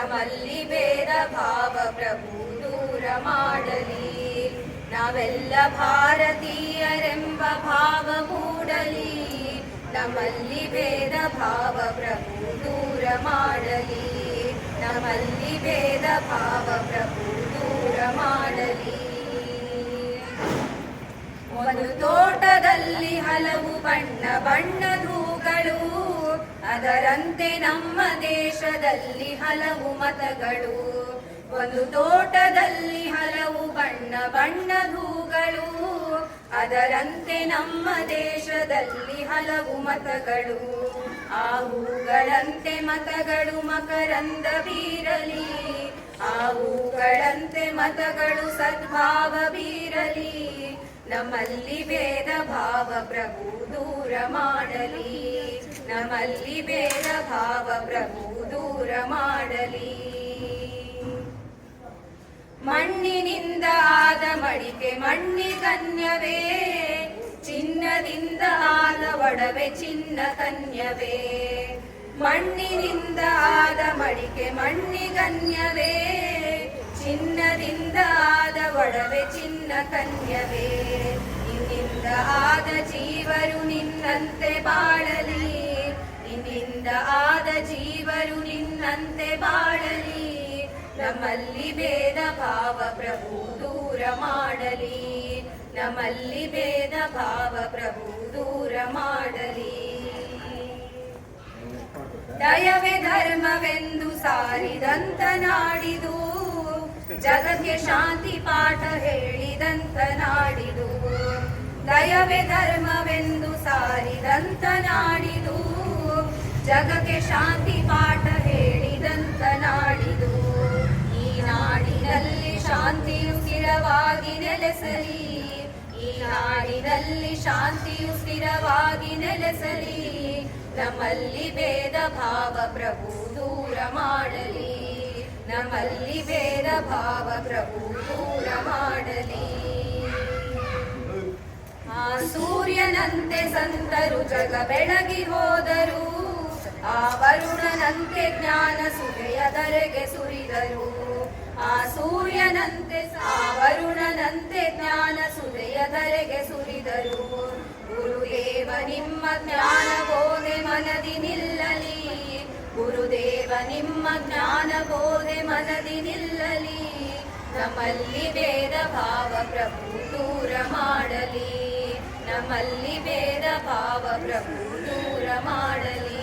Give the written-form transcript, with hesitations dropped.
ನಮ್ಮಲ್ಲಿ ಭೇದ ಭಾವ ಪ್ರಭು ದೂರ ಮಾಡಲಿ. ನಾವೆಲ್ಲ ಭಾರತೀಯರೆಂಬ ಭಾವ ಮೂಡಲಿ. ನಮ್ಮಲ್ಲಿ ಭೇದ ಭಾವ ಪ್ರಭು ದೂರ ಮಾಡಲಿ. ನಮ್ಮಲ್ಲಿ ಭೇದ ಭಾವ ಪ್ರಭು ದೂರ ಮಾಡಲಿ. ಒಂದು ತೋಟದಲ್ಲಿ ಹಲವು ಬಣ್ಣ ಬಣ್ಣದ ಹೂಗಳು, ಅದರಂತೆ ನಮ್ಮ ದೇಶದಲ್ಲಿ ಹಲವು ಮತಗಳು. ಒಂದು ತೋಟದಲ್ಲಿ ಹಲವು ಬಣ್ಣ ಬಣ್ಣದ ಹೂಗಳು, ಅದರಂತೆ ನಮ್ಮ ದೇಶದಲ್ಲಿ ಹಲವು ಮತಗಳು. ಆ ಹೂಗಳಂತೆ ಮತಗಳು ಮಕರಂದ ಬೀರಲಿ. ಆ ಹೂಗಳಂತೆ ಮತಗಳು ಸದ್ಭಾವ ಬೀರಲಿ. ನಮ್ಮಲ್ಲಿ ಭೇದ ಭಾವ ಪ್ರಭು ದೂರ ಮಾಡಲಿ. ನಮ್ಮಲ್ಲಿ ಭೇದ ಭಾವ ಪ್ರಭು ದೂರ ಮಾಡಲಿ. ಮಣ್ಣಿನಿಂದ ಆದ ಮಡಿಕೆ ಮಣ್ಣಿಗನ್ಯವೇ, ಚಿನ್ನದಿಂದ ಆದ ಒಡವೆ ಚಿನ್ನ ಕನ್ಯವೇ. ಮಣ್ಣಿನಿಂದ ಆದ ಮಡಿಕೆ ಮಣ್ಣಿಗನ್ಯವೇ, ಚಿನ್ನದಿಂದ ಆದ ಒಡವೆ ಚಿನ್ನ ಕನ್ಯವೇ. ನಿನ್ನಿಂದ ಆದ ಜೀವರು ನಿನ್ನಂತೆ ಬಾಳಲಿ. ನಿನ್ನಿಂದ ಆದ ಜೀವರು ನಿನ್ನಂತೆ ಬಾಳಲಿ. ನಮ್ಮಲ್ಲಿ ಭೇದ ಭಾವ ಪ್ರಭು ದೂರ ಮಾಡಲಿ. ನಮ್ಮಲ್ಲಿ ಭೇದ ಭಾವ ಪ್ರಭು ದೂರ ಮಾಡಲಿ. ದಯವೇ ಧರ್ಮವೆಂದು ಸಾರಿದಂತ ನಾಡಿದು, ಜಗಕ್ಕೆ ಶಾಂತಿ ಪಾಠ ಹೇಳಿದಂತ ನಾಡಿದು. ದಯವೇ ಧರ್ಮವೆಂದು ಸಾರಿದಂತ ನಾಡಿದು, ಜಗಕ್ಕೆ ಶಾಂತಿ ಪಾಠ ಹೇಳಿದಂತ ನಾಡಿದು. ಈ ನಾಡಿನಲ್ಲಿ ಶಾಂತಿಯು ಸ್ಥಿರವಾಗಿ ನೆಲೆಸಲಿ. ಈ ನಾಡಿನಲ್ಲಿ ಶಾಂತಿಯು ಸ್ಥಿರವಾಗಿ ನೆಲೆಸಲಿ. ನಮ್ಮಲ್ಲಿ ಭೇದ ಭಾವ ಪ್ರಭು ದೂರ ಮಾಡಲಿ. ನಮ್ಮಲ್ಲಿ ಭೇದ ಭಾವ ಪ್ರಭು ದೂರ ಮಾಡಲಿ. ಆ ಸೂರ್ಯನಂತೆ ಸಂತರು ಜಗ ಬೆಳಗಿ ಹೋದರು, ಆ ವರುಣನಂತೆ ಜ್ಞಾನ ಸುಧೆಯ ಧರೆಗೆ ಸುರಿದರು. ಆ ಸೂರ್ಯನಂತೆ ಆ ವರುಣನಂತೆ ಜ್ಞಾನ ಸುಧೆಯ ಧರೆಗೆ ಸುರಿದರು. ಗುರುದೇವ ನಿಮ್ಮ ಜ್ಞಾನ ಬೋಧೆ ಮನದಿ ನಿಲ್ಲಲಿ. ಗುರುದೇವ ನಿಮ್ಮ ಜ್ಞಾನ ಬೋಧೆ ಮನದಿ ನಿಲ್ಲಲಿ. ನಮ್ಮಲ್ಲಿ ಭೇದ ಭಾವ ಪ್ರಭು ದೂರ ಮಾಡಲಿ. ನಮ್ಮಲ್ಲಿ ಭೇದ ಭಾವ ಪ್ರಭು ದೂರ ಮಾಡಲಿ.